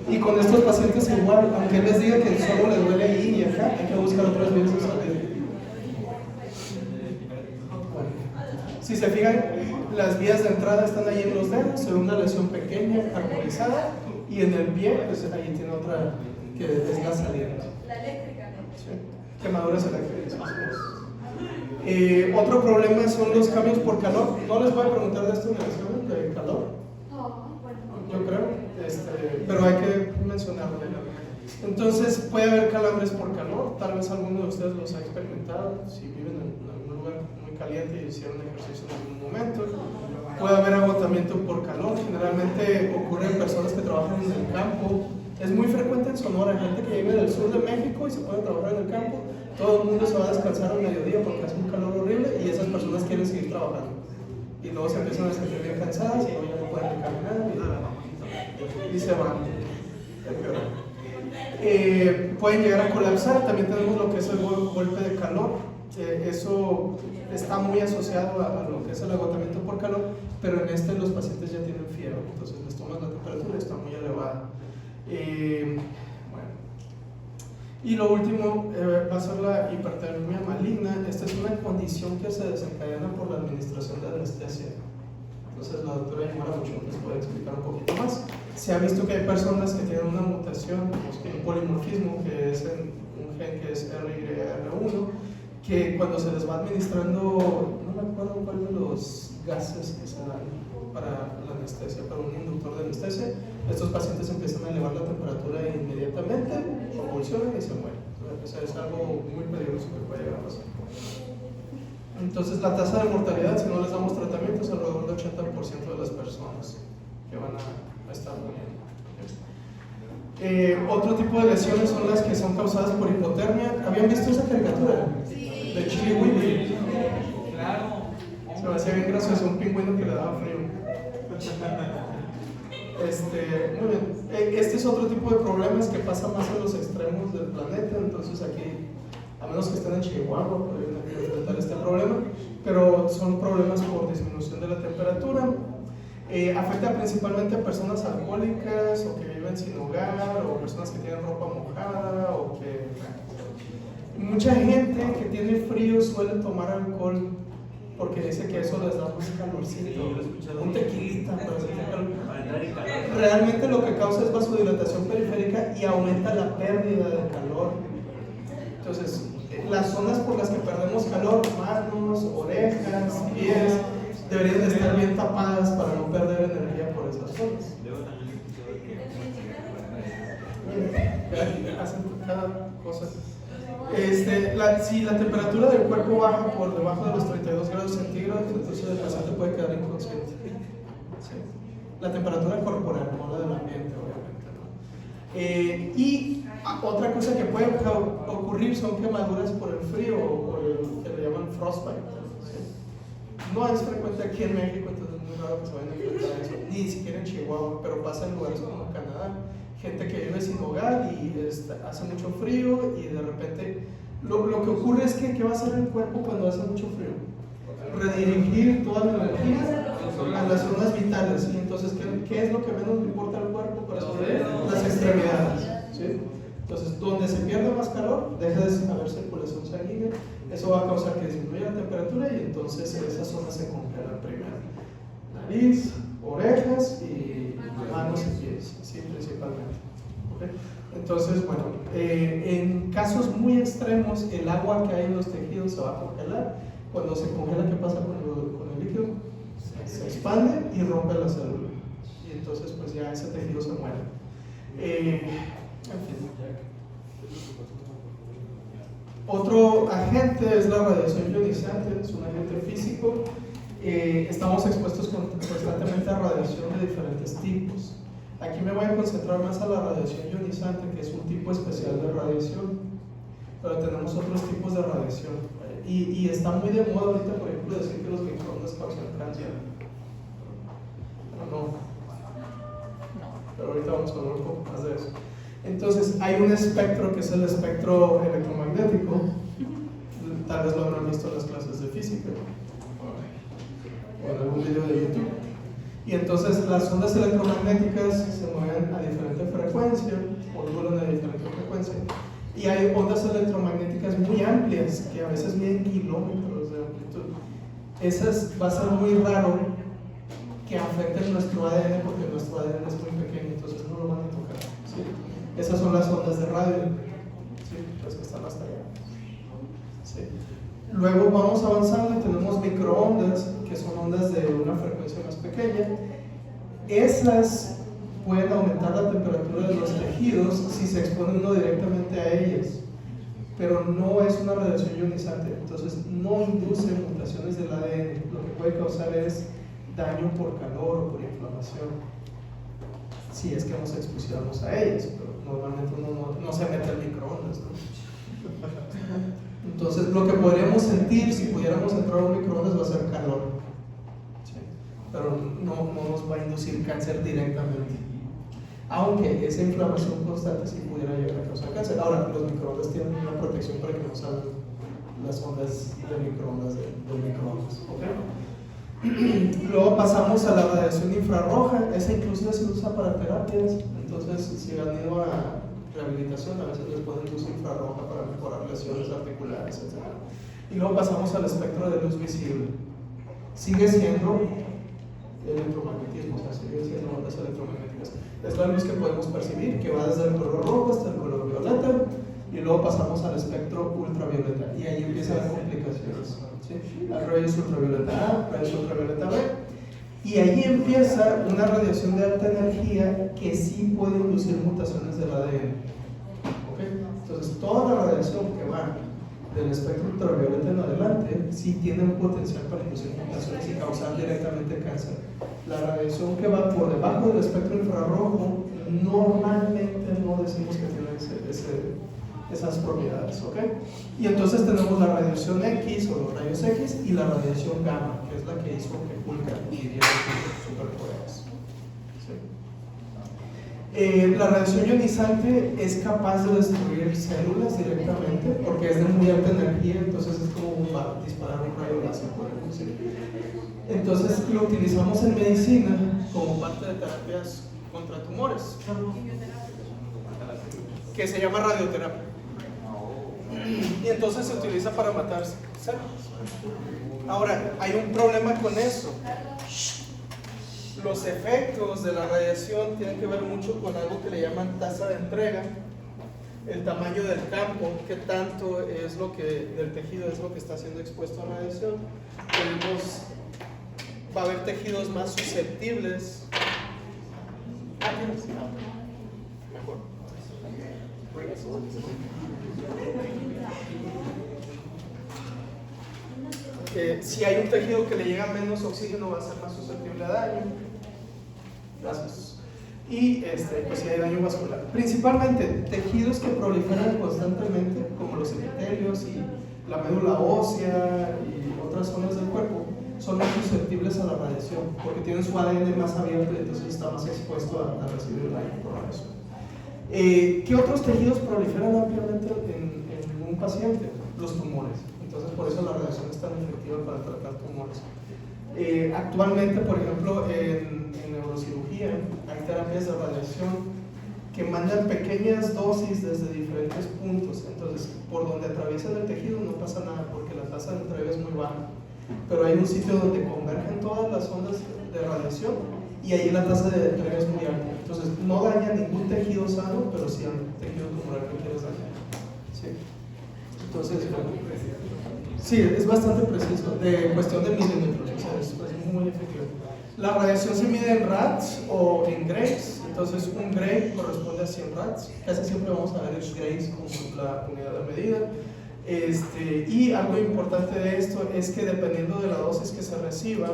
Y con estos pacientes igual, aunque les diga que solo les duele ahí y acá, hay que buscar otras vías de salida. Bueno, si se fijan, las vías de entrada están ahí en los dedos, se ve una lesión pequeña, armonizada, y en el pie, pues ahí tiene otra que es la salida. La eléctrica, ¿no? Sí, quemaduras eléctricas. Otro problema son los cambios por calor. No les voy a preguntar de esto en el examen de calor. Yo creo, pero hay que mencionarlo. Entonces puede haber calambres por calor, tal vez alguno de ustedes los ha experimentado si viven en algún lugar muy caliente y hicieron ejercicio en algún momento. Puede haber agotamiento por calor, generalmente ocurre en personas que trabajan en el campo. Es muy frecuente en Sonora, gente que vive del sur de México y se puede trabajar en el campo. Todo el mundo se va a descansar al mediodía porque hace un calor horrible y esas personas quieren seguir trabajando. Y luego se empiezan a sentir bien cansadas y luego ya no pueden caminar y se van. Pueden llegar a colapsar. También tenemos lo que es el golpe de calor. Eso está muy asociado a lo que es el agotamiento por calor, pero en los pacientes ya tienen fiebre, entonces les toman la temperatura y está muy elevada. Bueno. Y lo último va a ser la hipertermia maligna. Esta es una condición que se desencadena por la administración de anestesia. Entonces la doctora Yamara Muchón les puede explicar un poquito más. Se ha visto que hay personas que tienen una mutación, un polimorfismo, que es un gen que es RYR1, que cuando se les va administrando, no me acuerdo cuál de los gases que se dan para la anestesia, para un inductor de anestesia, estos pacientes empiezan a elevar la temperatura inmediatamente, convulsionan y se mueren. Eso es algo muy peligroso que puede llegar a pasar. Entonces la tasa de mortalidad, si no les damos tratamiento, es alrededor del 80% de las personas que van a estar muriendo. Otro tipo de lesiones son las que son causadas por hipotermia. ¿Habían visto esa caricatura? Sí. De Chili Willy. Claro. Se me hacía bien gracioso, un pingüino que le daba frío. Muy bien. Este es otro tipo de problemas que pasa más en los extremos del planeta. Entonces aquí, a menos que estén en Chihuahua, podrían enfrentar este problema, pero son problemas por disminución de la temperatura. Afecta principalmente a personas alcohólicas o que viven sin hogar o personas que tienen ropa mojada o que... Mucha gente que tiene frío suele tomar alcohol porque dice que eso les da más calorcito, un tequilita para sentir calor. Realmente lo que causa es vasodilatación periférica y aumenta la pérdida de calor. Entonces, las zonas por las que perdemos calor, manos, orejas, pies, deberían de estar bien tapadas para no perder energía por esas zonas. Hacen cada cosa. Si la temperatura del cuerpo baja por debajo de los 32 grados centígrados, entonces el paciente puede quedar inconsciente. ¿Sí? La temperatura corporal, no la del ambiente, obviamente, ¿no? Y Otra cosa que puede ocurrir son quemaduras por el frío o el que le llaman frostbite. ¿Sí? No es frecuente aquí en México, entonces es muy raro que se vayan a enfrentar a eso, ni siquiera en Chihuahua, pero pasa en lugares como Canadá. Gente que vive sin hogar y hace mucho frío y de repente lo que ocurre es que ¿qué va a hacer el cuerpo cuando hace mucho frío? Redirigir toda la energía a las zonas vitales. ¿Sí? Entonces, ¿qué es lo que menos le importa al cuerpo para sobrevivir? Las extremidades. ¿Sí? Entonces, donde se pierde más calor, deja de haber circulación sanguínea. Eso va a causar que disminuya la temperatura y entonces esas zonas se congelan primero. Nariz, orejas y manos y pies, ¿sí? Principalmente. ¿Okay? Entonces, bueno, en casos muy extremos, el agua que hay en los tejidos se va a congelar. Cuando se congela, ¿qué pasa con el líquido? Se expande y rompe la célula. Y entonces, pues ya ese tejido se muere. En fin. Otro agente es la radiación ionizante, es un agente físico. Estamos expuestos constantemente a radiación de diferentes tipos. Aquí me voy a concentrar más a la radiación ionizante, que es un tipo especial de radiación, pero tenemos otros tipos de radiación. Y está muy de moda ahorita, por ejemplo, decir que los microondas causan cáncer. No. Pero ahorita vamos a hablar un poco más de eso. Entonces, hay un espectro que es el espectro electromagnético. Tal vez lo habrán visto en las clases de física o en algún video de YouTube. Y entonces las ondas electromagnéticas se mueven a diferente frecuencia, modulan a diferente frecuencia. Y hay ondas electromagnéticas muy amplias que a veces miden kilómetros de amplitud. Esas va a ser muy raro que afecten nuestro ADN porque nuestro ADN es muy pequeño, entonces no lo van a tocar. ¿Sí? Esas son las ondas de radio, ¿sí? Las que están hasta allá. ¿Sí? Luego vamos avanzando y tenemos microondas, que son ondas de una frecuencia más pequeña. Esas pueden aumentar la temperatura de los tejidos si se expone uno directamente a ellas, pero no es una radiación ionizante, entonces no induce mutaciones del ADN. Lo que puede causar es daño por calor o por inflamación, si es que nos expusiéramos a ellas, pero normalmente uno no se mete al microondas, ¿no? Entonces lo que podríamos sentir si pudiéramos entrar a un microondas va a ser calor, ¿sí? Pero no nos va a inducir cáncer directamente, aunque esa inflamación constante sí pudiera llegar a causar cáncer. Ahora, los microondas tienen una protección para que no salgan las ondas de microondas del microondas, ¿okay? Luego pasamos a la radiación infrarroja. Esa inclusive se usa para terapias. Entonces, si han ido a rehabilitación, a veces les ponen luz infrarroja para mejorar lesiones articulares, etc. Y luego pasamos al espectro de luz visible. Sigue siendo electromagnetismo, o sea, sigue siendo ondas electromagnéticas. Es la luz que podemos percibir, que va desde el color rojo hasta el color violeta, y luego pasamos al espectro ultravioleta, y ahí empiezan las complicaciones, ¿sí? Hay rayos ultravioleta A, rayos ultravioleta B, y ahí empieza una radiación de alta energía que sí puede inducir mutaciones del ADN. ¿Okay? Entonces, toda la radiación que va del espectro ultravioleta en adelante sí tiene un potencial para inducir mutaciones y causar directamente cáncer. La radiación que va por debajo del espectro infrarrojo normalmente no decimos que tiene esas propiedades, ¿ok? Y entonces tenemos la radiación X o los rayos X y la radiación gamma, que es la que hizo que Hulk adquiriera sus superpoderes. ¿Sí? La radiación ionizante es capaz de destruir células directamente porque es de muy alta energía, entonces es como disparar un rayo láser, podemos decir. Entonces lo utilizamos en medicina como parte de terapias contra tumores, que se llama radioterapia. Y entonces se utiliza para matar células. Ahora, hay un problema con eso. Los efectos de la radiación tienen que ver mucho con algo que le llaman tasa de entrega, el tamaño del campo, qué tanto es lo que del tejido es lo que está siendo expuesto a radiación. Va a haber tejidos más susceptibles. Mejor. Si hay un tejido que le llega menos oxígeno va a ser más susceptible a daño. Gracias. y pues si hay daño vascular. Principalmente tejidos que proliferan constantemente, como los epitelios y la médula ósea y otras zonas del cuerpo, son más susceptibles a la radiación, porque tienen su ADN más abierto y entonces está más expuesto a recibir daño por radiación. ¿Qué otros tejidos proliferan ampliamente en un paciente? Los tumores. Entonces por eso la radiación es tan efectiva para tratar tumores. Actualmente, por ejemplo, en neurocirugía hay terapias de radiación que mandan pequeñas dosis desde diferentes puntos. Entonces, por donde atraviesan el tejido no pasa nada porque la tasa de entrega es muy baja. Pero hay un sitio donde convergen todas las ondas de radiación y ahí la tasa de entrega es muy alta. Entonces, no daña ningún tejido sano, pero sí al tejido tumoral que quieres dañar. ¿Sí? Entonces, sí, es bastante preciso, de cuestión de milímetros, o sea, es muy efectivo. La radiación se mide en rads o en grays, entonces un gray corresponde a 100 rads, casi siempre vamos a ver el grays como la unidad de medida. Y algo importante de esto es que dependiendo de la dosis que se reciba,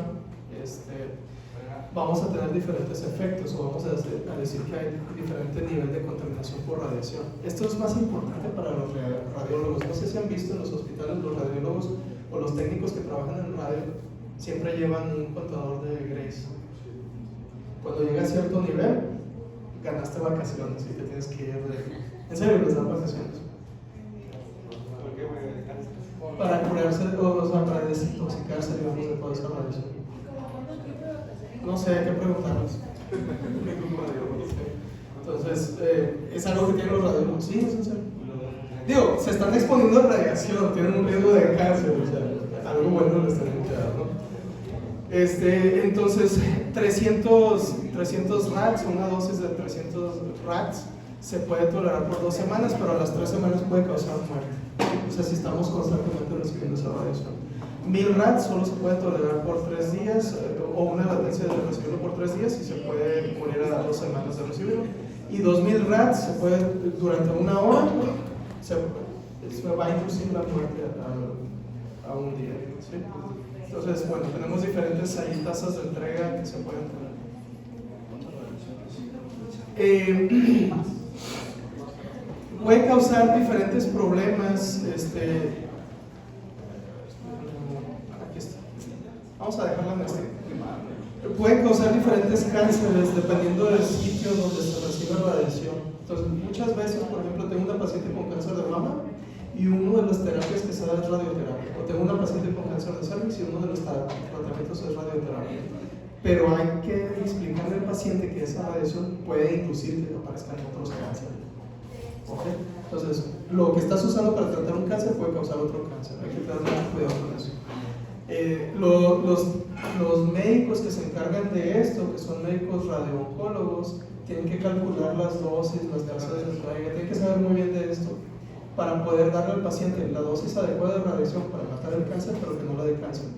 vamos a tener diferentes efectos o vamos a decir que hay diferente nivel de contaminación por radiación. Esto es más importante para los radiólogos. No sé si han visto en los hospitales los radiólogos o los técnicos que trabajan en radio siempre llevan un contador de grays. Cuando llega a cierto nivel, ganaste vacaciones y te tienes que ir en serio, les dan vacaciones. Para curarse, o sea, para desintoxicarse, digamos, de toda esa radiación. No sé, hay que preguntarles. Entonces, es algo que tienen los radiólogos. Sí, es en serio. Digo, se están exponiendo a radiación, tienen un riesgo de cáncer, o sea, algo bueno les tienen que dar, ¿no? Entonces, 300 rats, una dosis de 300 rats, se puede tolerar por 2 semanas, pero a las 3 semanas puede causar muerte. O sea, si estamos constantemente recibiendo esa radiación. 1000 rats solo se puede tolerar por 3 días, o una latencia de recibirlo por 3 días, y se puede morir a las 2 semanas de recibirlo. Y 2000 rats se puede, durante 1 hora, se va a inducir la muerte a un día. ¿Sí? Entonces, bueno, tenemos diferentes ahí tasas de entrega que se pueden tener. Puede causar diferentes problemas. Aquí está. Vamos a dejarla en este. Puede causar diferentes cánceres dependiendo del sitio donde se recibe radiación. Entonces, muchas veces, por ejemplo, tengo una paciente con cáncer de mama y uno de las terapias que se da es radioterapia. O tengo una paciente con cáncer de cervix y uno de los tratamientos es radioterapia. Pero hay que explicarle al paciente que esa radiación puede inducir que aparezcan otros cánceres. ¿Okay? Entonces, lo que estás usando para tratar un cáncer puede causar otro cáncer. Hay que tener mucho cuidado con eso. Los médicos que se encargan de esto, que son médicos radiooncólogos, tienen que calcular las dosis, las tasas de entrega, tienen que saber muy bien de esto para poder darle al paciente la dosis adecuada de radiación para matar el cáncer, pero que no la dé cáncer.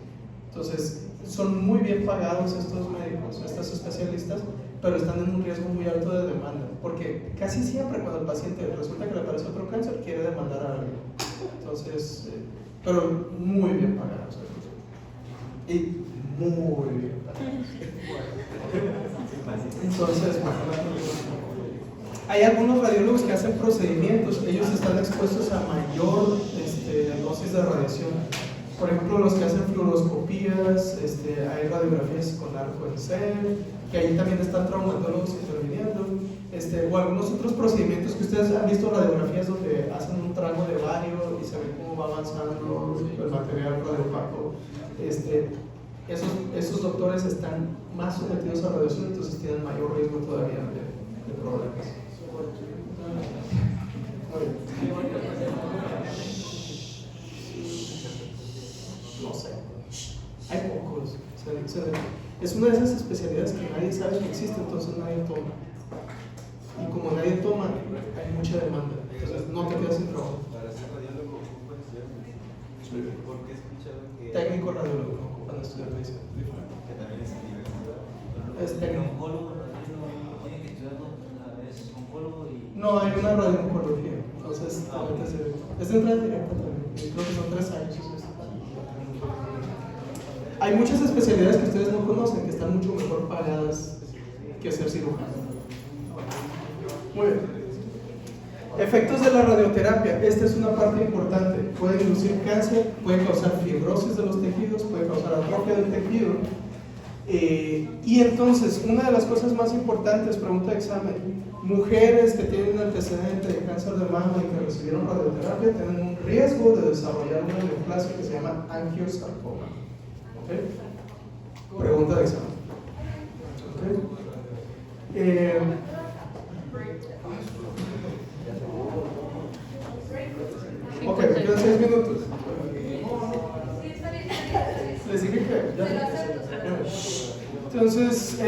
Entonces, son muy bien pagados estos médicos, estos especialistas, pero están en un riesgo muy alto de demanda, porque casi siempre cuando el paciente resulta que le aparece otro cáncer, quiere demandar a alguien. Entonces, pero muy bien pagados. Y muy bien pagados. Entonces, hay algunos radiólogos que hacen procedimientos, ellos están expuestos a mayor dosis de radiación. Por ejemplo, los que hacen fluoroscopías, hay radiografías con arco en cel, que ahí también están traumatólogos interviniendo, o algunos otros procedimientos que ustedes han visto, radiografías donde hacen un tramo de bario y se ve cómo va avanzando el material radiopaco. Esos doctores están más sometidos a radiación, entonces tienen mayor riesgo todavía de problemas. No sé, hay pocos. Es una de esas especialidades que nadie sabe que existe, entonces nadie toma. Y como nadie toma, hay mucha demanda, entonces no te quedas sin trabajo. Para ser radiólogo, ¿cómo puedes estudiar medicina? Porque he escuchado que... Técnico radiólogo, no ocupan estudiar medicina. Que también es universidad. Es técnico. Oncólogo, tiene que estudiar a la vez oncólogo y... No, hay una radiooncología, entonces es de entrada directa también, creo que son 3 años. Hay muchas especialidades que ustedes no conocen que están mucho mejor pagadas que ser cirujano. Muy bien. Efectos de la radioterapia. Esta es una parte importante. Puede inducir cáncer, puede causar fibrosis de los tejidos, puede causar atrofia del tejido. Y entonces, una de las cosas más importantes, pregunta de examen, mujeres que tienen antecedente de cáncer de mama y que recibieron radioterapia tienen un riesgo de desarrollar una neoplasia que se llama angiosarcoma. ¿Ok? Pregunta de examen. ¿Ok? Ok, me quedan 6 minutos. Les dije que ya. Entonces,